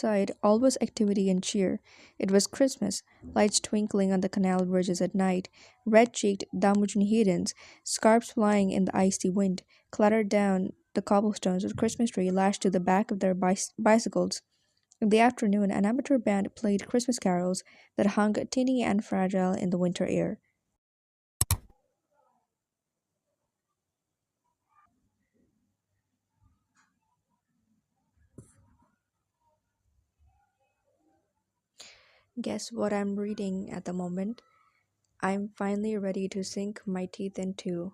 outside, all was activity and cheer. It was Christmas, lights twinkling on the canal bridges at night, red cheeked Damujian heathens, scarfs flying in the icy wind, clattered down the cobblestones with Christmas tree lashed to the back of their bicycles. In the afternoon, an amateur band played Christmas carols that hung tinny and fragile in the winter air. Guess what I'm reading at the moment? I'm finally ready to sink my teeth into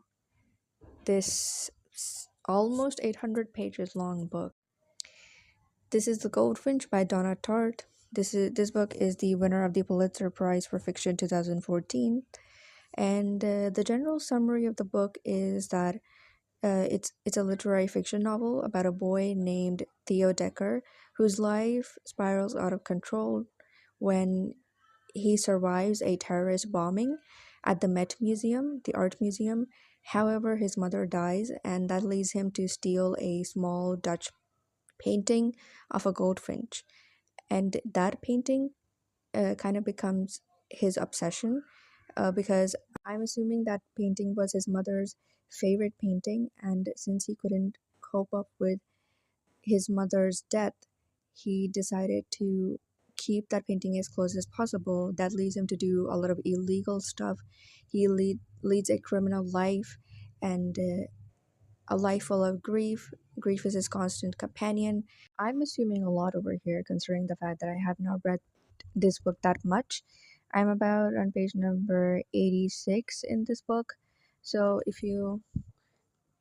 this almost 800 pages long book. This is The Goldfinch by Donna Tartt. This book is the winner of the Pulitzer Prize for Fiction 2014, and the general summary of the book is that it's a literary fiction novel about a boy named Theo Decker whose life spirals out of control when he survives a terrorist bombing at the Met Museum, the art museum. However, his mother dies, and that leads him to steal a small Dutch painting of a goldfinch. And that painting kind of becomes his obsession because I'm assuming that painting was his mother's favorite painting, and since he couldn't cope up with his mother's death, he decided to keep that painting as close as possible. That leads him to do a lot of illegal stuff. Leads a criminal life and a life full of grief. Grief is his constant companion. I'm assuming a lot over here, considering the fact that I have not read this book that much. I'm about on page number 86 in this book. So if you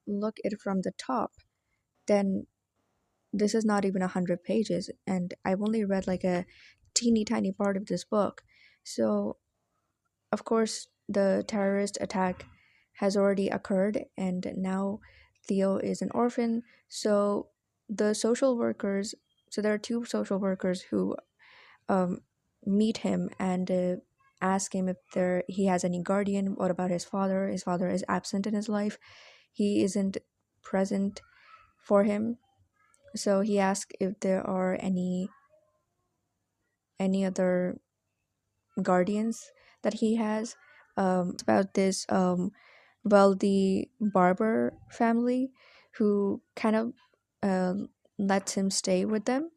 look at it from the top, then this is not even 100 pages, and I've only read like a teeny tiny part of this book. So, of course, the terrorist attack has already occurred, and now Theo is an orphan. So, the social workers, so there are two social workers who um, meet him and ask him if he has any guardian. What about his father? His father is absent in his life. He isn't present for him. So he asked if there are any other guardians that he has. It's about this wealthy barber family who kind of uh, lets him stay with them,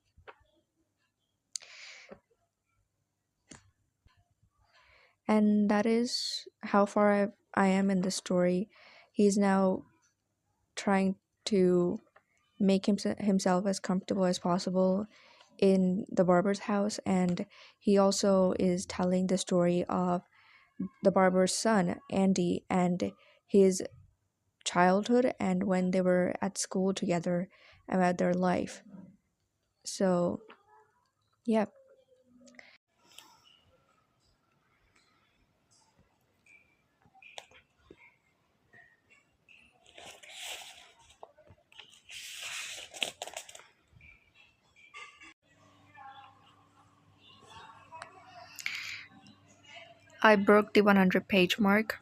and that is how far I am in the story. He's now trying to make himself as comfortable as possible in the barber's house, and he also is telling the story of the barber's son, Andy, and his childhood and when they were at school together about their life. So, yeah, I broke the 100 page mark,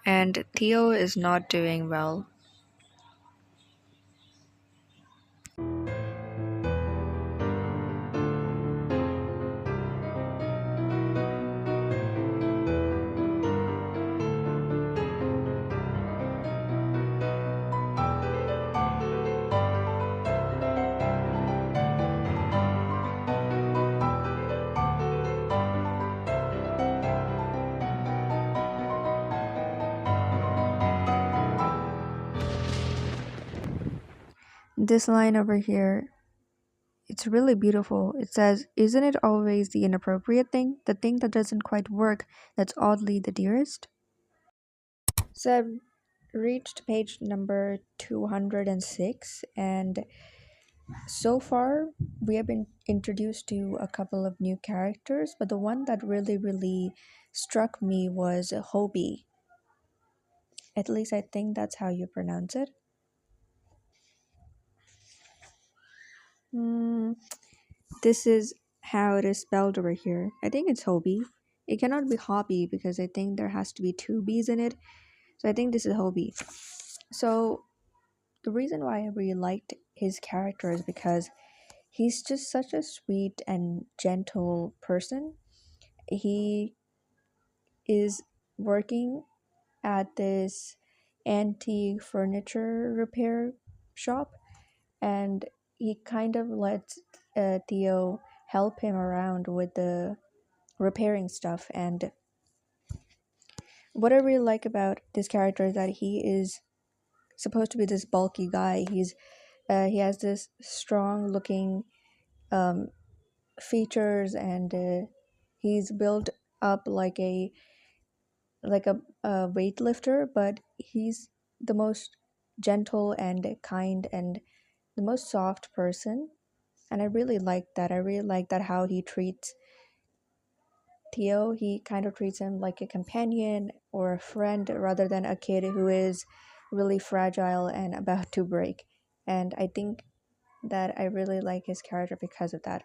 and Theo is not doing well. This line over here, it's really beautiful. It says, "Isn't it always the inappropriate thing, the thing that doesn't quite work, that's oddly the dearest?" So I've reached page number 206, and so far we have been introduced to a couple of new characters, but the one that really struck me was Hobie. At least I think that's how you pronounce it. Mm, this is how it is spelled over here. I think it's Hobie. It cannot be Hobby because I think there has to be two B's in it. So I think this is Hobie. So the reason why I really liked his character is because He's just such a sweet and gentle person. He is working at this antique furniture repair shop, and he kind of lets Theo help him around with the repairing stuff. And what I really like about this character is that he is supposed to be this bulky guy. He has this strong looking um, features, and he's built up like a weightlifter, but he's the most gentle and kind and the most soft person. And I really like that. I really like that how he treats Theo. He kind of treats him like a companion or a friend rather than a kid who is really fragile and about to break. And I think that I really like his character because of that.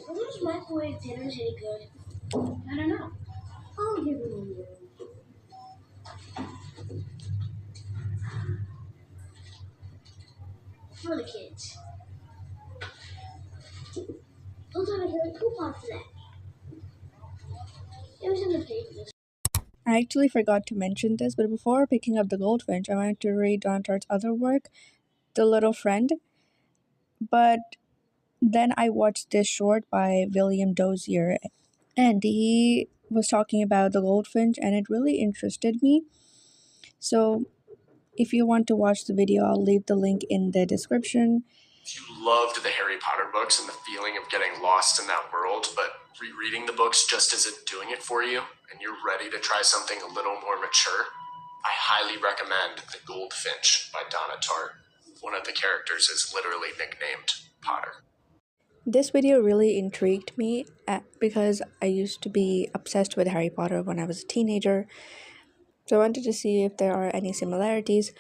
Are those microwave dinners any good? I don't know. I'll give them a whirl. For the kids. Pulled out a Harry coupon for that. It was in the paper. I actually forgot to mention this, but before picking up the Goldfinch, I wanted to read Don Tartt's other work, The Little Friend. But then I watched this short by William Dozier, and he was talking about the Goldfinch, and it really interested me. So if you want to watch the video, I'll leave the link in the description. If you loved the Harry Potter books and the feeling of getting lost in that world, but rereading the books just isn't doing it for you, and you're ready to try something a little more mature, I highly recommend The Goldfinch by Donna Tartt. One of the characters is literally nicknamed Potter. This video really intrigued me because I used to be obsessed with Harry Potter when I was a teenager. So I wanted to see if there are any similarities.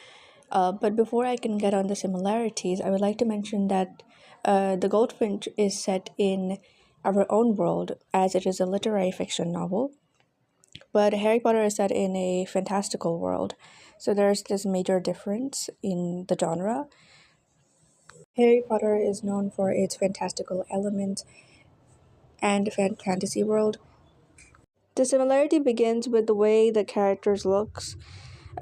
But before I can get on the similarities, I would like to mention that The Goldfinch is set in our own world, as it is a literary fiction novel. But Harry Potter is set in a fantastical world. So there's this major difference in the genre. Harry Potter is known for its fantastical elements and fantasy world. The similarity begins with the way the characters looks.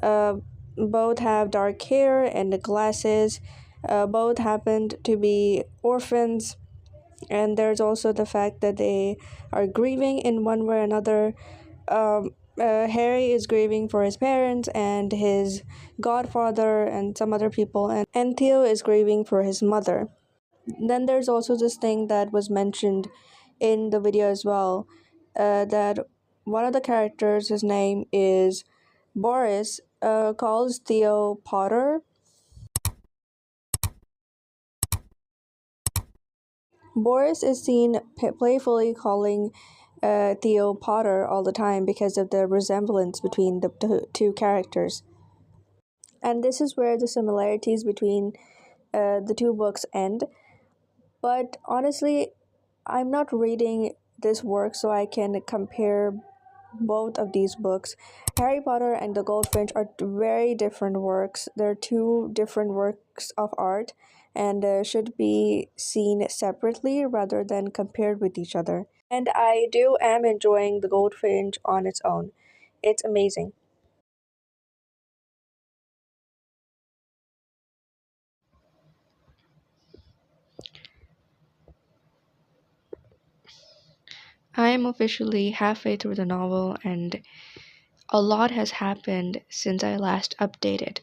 Uh, both have dark hair and glasses. Both happened to be orphans, and there's also the fact that they are grieving in one way or another. Harry is grieving for his parents and his godfather and some other people, and Theo is grieving for his mother. Then there's also this thing that was mentioned in the video as well, that one of the characters, his name is Boris, calls Theo Potter. Boris is seen playfully calling Theo Potter all the time because of the resemblance between the two characters. And this is where the similarities between the two books end. But honestly, I'm not reading this work so I can compare both of these books. Harry Potter and the Goldfinch are very different works. They're two different works of art and should be seen separately rather than compared with each other. And I am enjoying the Goldfinch on its own. It's amazing. I am officially halfway through the novel, and a lot has happened since I last updated.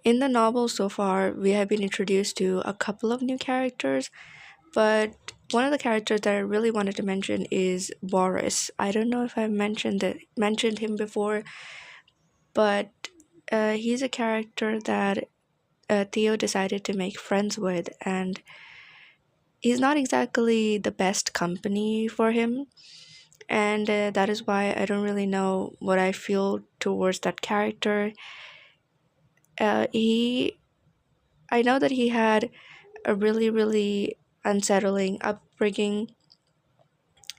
In the novel so far, we have been introduced to a couple of new characters, but one of the characters that I really wanted to mention is Boris. I don't know if I mentioned him before, but he's a character that Theo decided to make friends with, and he's not exactly the best company for him. And that is why I don't really know what I feel towards that character. I know that he had a really, really unsettling upbringing.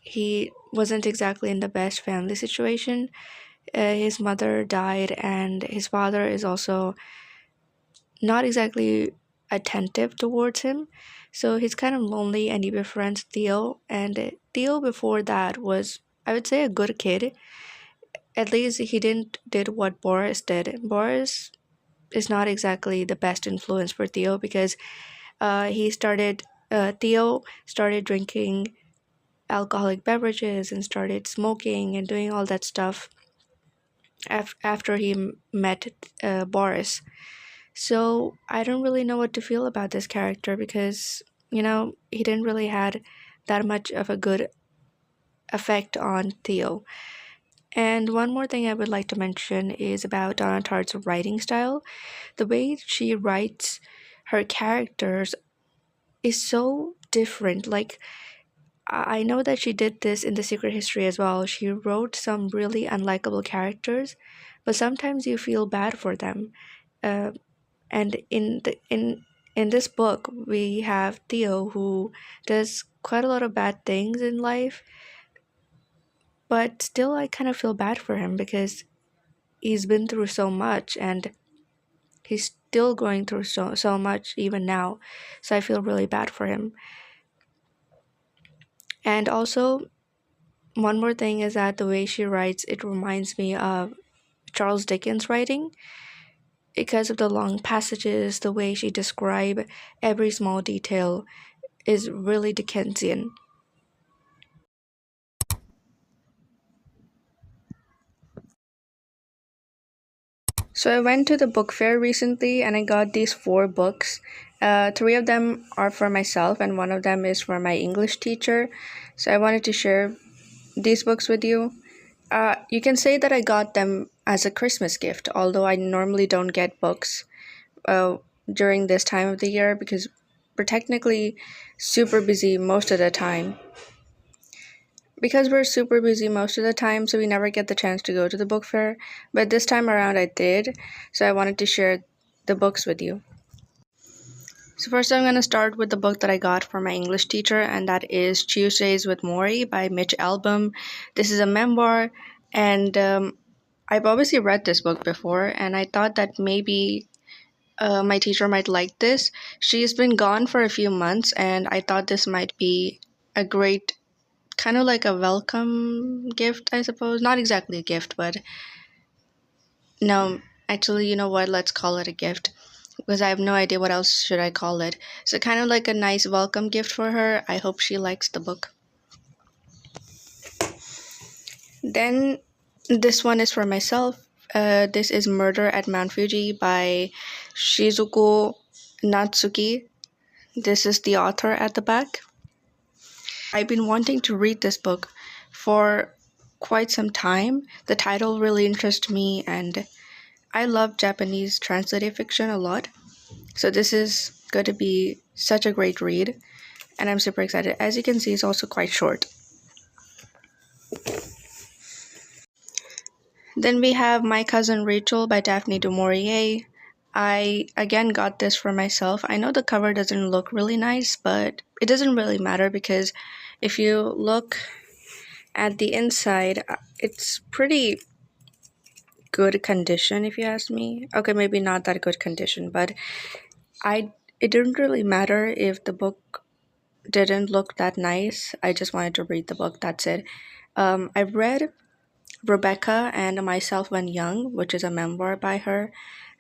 He wasn't exactly in the best family situation. His mother died, and his father is also not exactly attentive towards him. So he's kind of lonely, and he befriends Theo. And Theo before that was, I would say, a good kid. At least he didn't did what Boris did. Boris is not exactly the best influence for Theo because Theo started drinking alcoholic beverages and started smoking and doing all that stuff after he met Boris. So I don't really know what to feel about this character because, he didn't really had that much of a good effect on Theo. And one more thing I would like to mention is about Donna Tartt's writing style. The way she writes her characters is so different. Like, I know that she did this in The Secret History as well. She wrote some really unlikable characters, but sometimes you feel bad for them. Uh, and in this book, we have Theo who does quite a lot of bad things in life, but still I kind of feel bad for him because he's been through so much and he's still going through so much even now. So I feel really bad for him. And also, one more thing is that the way she writes, it reminds me of Charles Dickens' writing because of the long passages. The way she describes every small detail is really Dickensian. So I went to the book fair recently and I got these 4 books. Three of them are for myself and one of them is for my English teacher. So I wanted to share these books with you. You can say that I got them as a Christmas gift, although I normally don't get books uh, during this time of the year because we're technically super busy most of the time. Because we're super busy most of the time, so we never get the chance to go to the book fair. But this time around, I did, so I wanted to share the books with you. So, first, I'm going to start with the book that I got for my English teacher, and that is Tuesdays with Maury by Mitch Albom. This is a memoir, and I've obviously read this book before, and I thought that maybe my teacher might like this. She's been gone for a few months, and I thought this might be a great kind of like a welcome gift, I suppose. Not exactly a gift, but no, actually, you know what? Let's call it a gift because I have no idea what else should I call it. So kind of like a nice welcome gift for her. I hope she likes the book. Then this one is for myself. This is Murder at Mount Fuji by Shizuku Natsuki. This is the author at the back. I've been wanting to read this book for quite some time. The title really interests me, and I love Japanese translated fiction a lot. So this is going to be such a great read, and I'm super excited. As you can see, it's also quite short. Then we have My Cousin Rachel by Daphne du Maurier. I again got this for myself. I know the cover doesn't look really nice, but it doesn't really matter because if you look at the inside, it's pretty good condition if you ask me. Okay, maybe not that good condition, but it didn't really matter if the book didn't look that nice. I just wanted to read the book, that's it. I read Rebecca and Myself When Young, which is a memoir by her.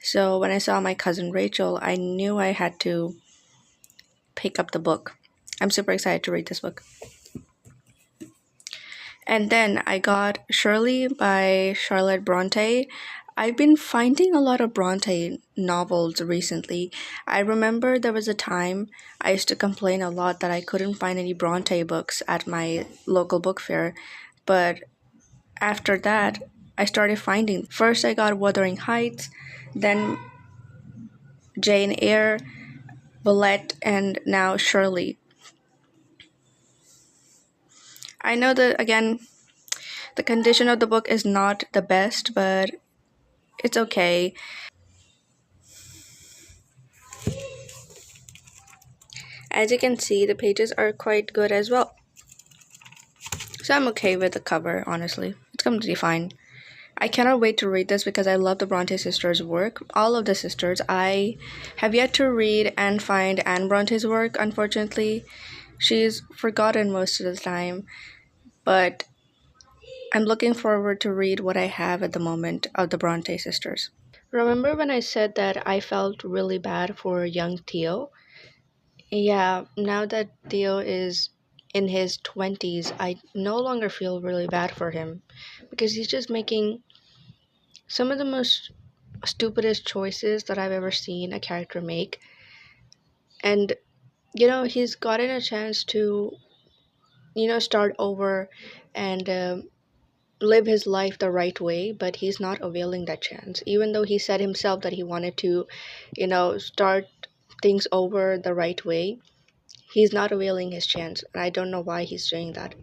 So when I saw My Cousin Rachel, I knew I had to pick up the book. I'm super excited to read this book. And then I got Shirley by Charlotte Bronte. I've been finding a lot of Bronte novels recently. I remember there was a time I used to complain a lot that I couldn't find any Bronte books at my local book fair, but after that, I started finding. First, I got Wuthering Heights, then Jane Eyre, Villette, and now Shirley. I know that, again, the condition of the book is not the best, but it's okay. As you can see, the pages are quite good as well. So I'm okay with the cover, honestly. It's completely fine. I cannot wait to read this because I love the Bronte sisters' work. All of the sisters. I have yet to read and find Anne Bronte's work, unfortunately. She's forgotten most of the time, but I'm looking forward to read what I have at the moment of the Bronte sisters. Remember when I said that I felt really bad for young Theo? Yeah, now that Theo is in his 20s, I no longer feel really bad for him because he's just making some of the most stupidest choices that I've ever seen a character make. And, he's gotten a chance to, start over and live his life the right way, but he's not availing that chance. Even though he said himself that he wanted to, start things over the right way, he's not availing his chance. And I don't know why he's doing that.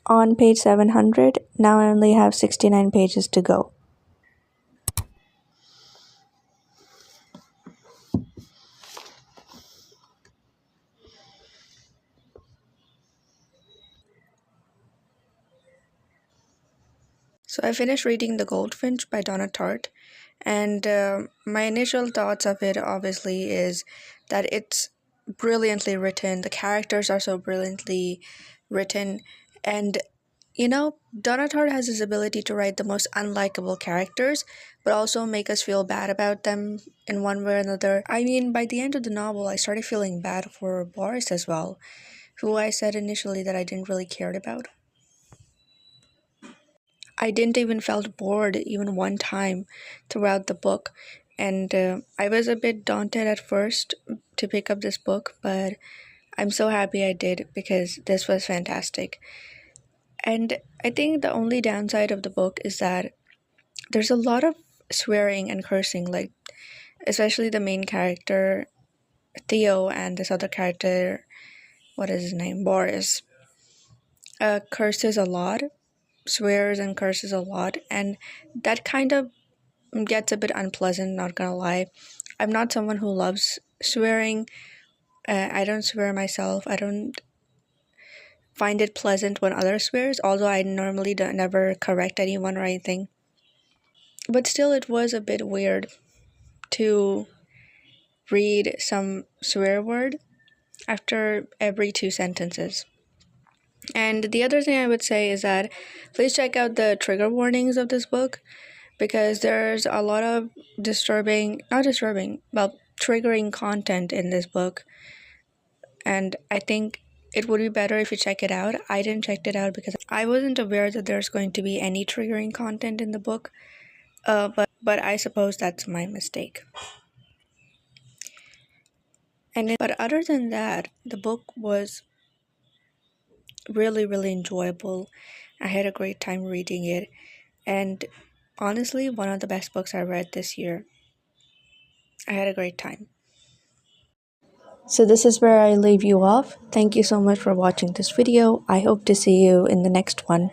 On page 700, now I only have 69 pages to go. So I finished reading The Goldfinch by Donna Tartt, and my initial thoughts of it obviously is that it's brilliantly written. The characters are so brilliantly written, and Donna Tartt has this ability to write the most unlikable characters, but also make us feel bad about them in one way or another. I mean, by the end of the novel, I started feeling bad for Boris as well, who I said initially that I didn't really care about. I didn't even felt bored even one time throughout the book, and I was a bit daunted at first to pick up this book, but I'm so happy I did because this was fantastic. And I think the only downside of the book is that there's a lot of swearing and cursing, like especially the main character Theo and this other character, what is his name, Boris, curses a lot, swears and curses a lot, and that kind of gets a bit unpleasant, not gonna lie. I'm not someone who loves swearing. I don't swear myself. I don't find it pleasant when others swears, although I normally don't never correct anyone or anything. But still, it was a bit weird to read some swear word after every two sentences. And the other thing I would say is that please check out the trigger warnings of this book because there's a lot of triggering content in this book. And I think it would be better if you check it out. I didn't check it out because I wasn't aware that there's going to be any triggering content in the book. But I suppose that's my mistake. But other than that, the book was really, really enjoyable. I had a great time reading it. And honestly, one of the best books I read this year. I had a great time. So this is where I leave you off. Thank you so much for watching this video. I hope to see you in the next one.